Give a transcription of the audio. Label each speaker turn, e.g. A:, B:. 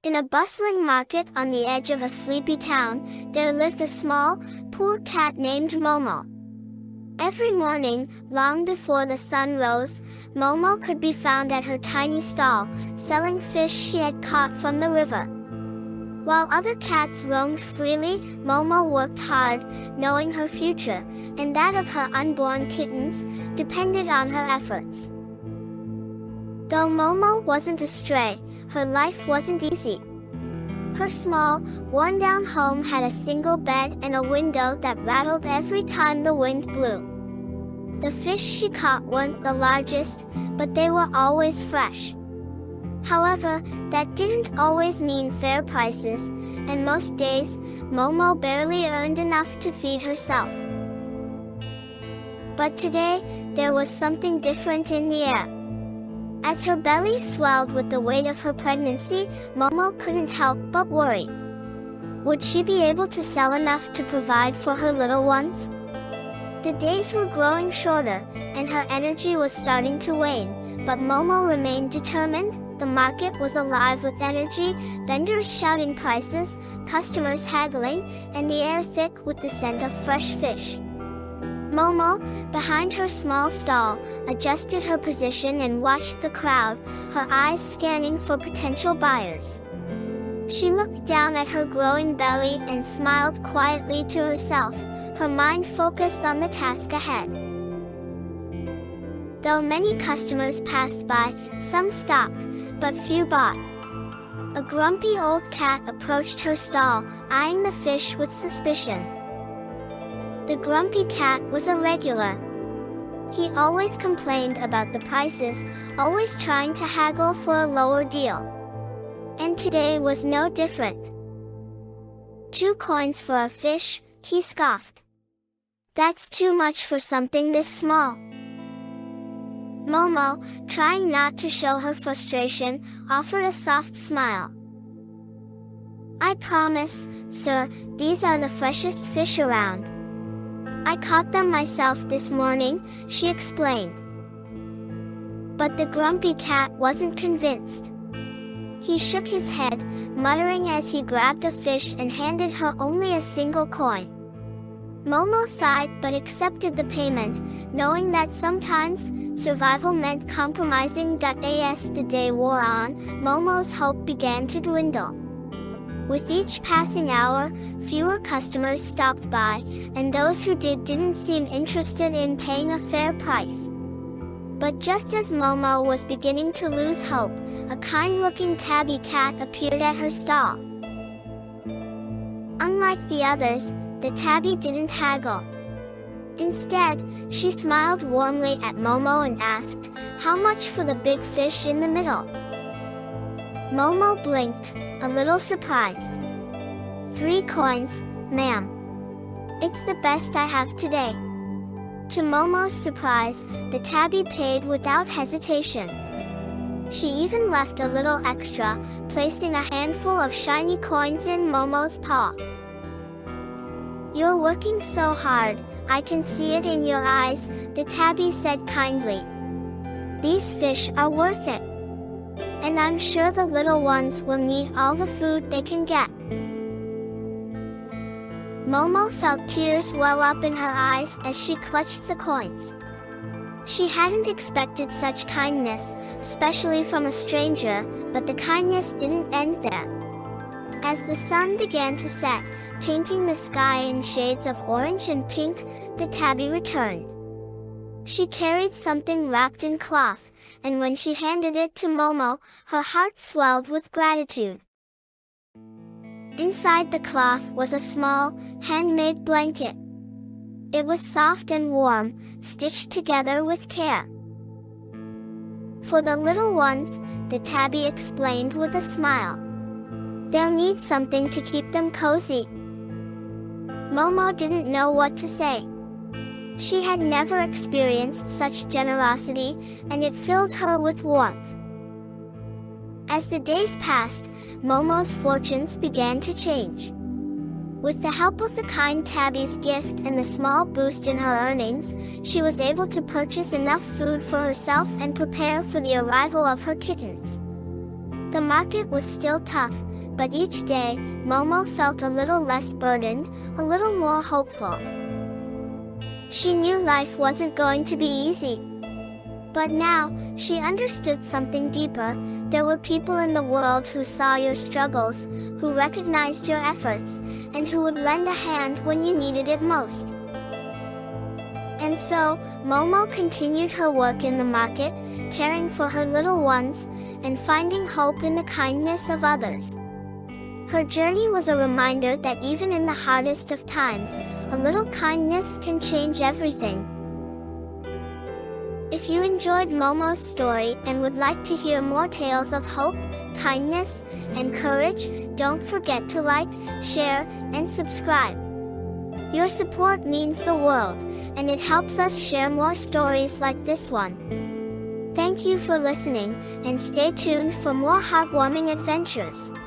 A: In a bustling market on the edge of a sleepy town, there lived a small, poor cat named Momo. Every morning, long before the sun rose, Momo could be found at her tiny stall, selling fish she had caught from the river. While other cats roamed freely, Momo worked hard, knowing her future, and that of her unborn kittens, depended on her efforts. Though Momo wasn't a stray, her life wasn't easy. Her small, worn-down home had a single bed and a window that rattled every time the wind blew. The fish she caught weren't the largest, but they were always fresh. However, that didn't always mean fair prices, and most days, Momo barely earned enough to feed herself. But today, there was something different in the air. As her belly swelled with the weight of her pregnancy, Momo couldn't help but worry. Would she be able to sell enough to provide for her little ones? The days were growing shorter, and her energy was starting to wane, but Momo remained determined. The market was alive with energy, vendors shouting prices, customers haggling, and the air thick with the scent of fresh fish. Momo, behind her small stall, adjusted her position and watched the crowd, her eyes scanning for potential buyers. She looked down at her growing belly and smiled quietly to herself, her mind focused on the task ahead. Though many customers passed by, some stopped, but few bought. A grumpy old cat approached her stall, eyeing the fish with suspicion. The grumpy cat was a regular. He always complained about the prices, always trying to haggle for a lower deal. And today was no different. 2 coins for a fish, he scoffed. That's too much for something this small. Momo, trying not to show her frustration, offered a soft smile. I promise, sir, these are the freshest fish around. I caught them myself this morning, she explained. But the grumpy cat wasn't convinced. He shook his head, muttering as he grabbed a fish and handed her only a single coin. Momo sighed but accepted the payment, knowing that sometimes, survival meant compromising. As the day wore on, Momo's hope began to dwindle. With each passing hour, fewer customers stopped by, and those who didn't seem interested in paying a fair price. But just as Momo was beginning to lose hope, a kind-looking tabby cat appeared at her stall. Unlike the others, the tabby didn't haggle. Instead, she smiled warmly at Momo and asked, "How much for the big fish in the middle?" Momo blinked, a little surprised. 3 coins, ma'am. It's the best I have today. To Momo's surprise, the tabby paid without hesitation. She even left a little extra, placing a handful of shiny coins in Momo's paw. You're working so hard, I can see it in your eyes, the tabby said kindly. These fish are worth it. And I'm sure the little ones will need all the food they can get. Momo felt tears well up in her eyes as she clutched the coins. She hadn't expected such kindness, especially from a stranger, but the kindness didn't end there. As the sun began to set, painting the sky in shades of orange and pink, the tabby returned. She carried something wrapped in cloth, and when she handed it to Momo, her heart swelled with gratitude. Inside the cloth was a small, handmade blanket. It was soft and warm, stitched together with care. For the little ones, the tabby explained with a smile. They'll need something to keep them cozy. Momo didn't know what to say. She had never experienced such generosity, and it filled her with warmth. As the days passed, Momo's fortunes began to change. With the help of the kind tabby's gift and the small boost in her earnings, she was able to purchase enough food for herself and prepare for the arrival of her kittens. The market was still tough, But each day, Momo felt a little less burdened, a little more hopeful. She knew life wasn't going to be easy. But now, she understood something deeper. There were people in the world who saw your struggles, who recognized your efforts, and who would lend a hand when you needed it most. And so, Momo continued her work in the market, caring for her little ones, and finding hope in the kindness of others. Her journey was a reminder that even in the hardest of times, a little kindness can change everything. If you enjoyed Momo's story and would like to hear more tales of hope, kindness, and courage, don't forget to like, share, and subscribe. Your support means the world, and it helps us share more stories like this one. Thank you for listening, and stay tuned for more heartwarming adventures.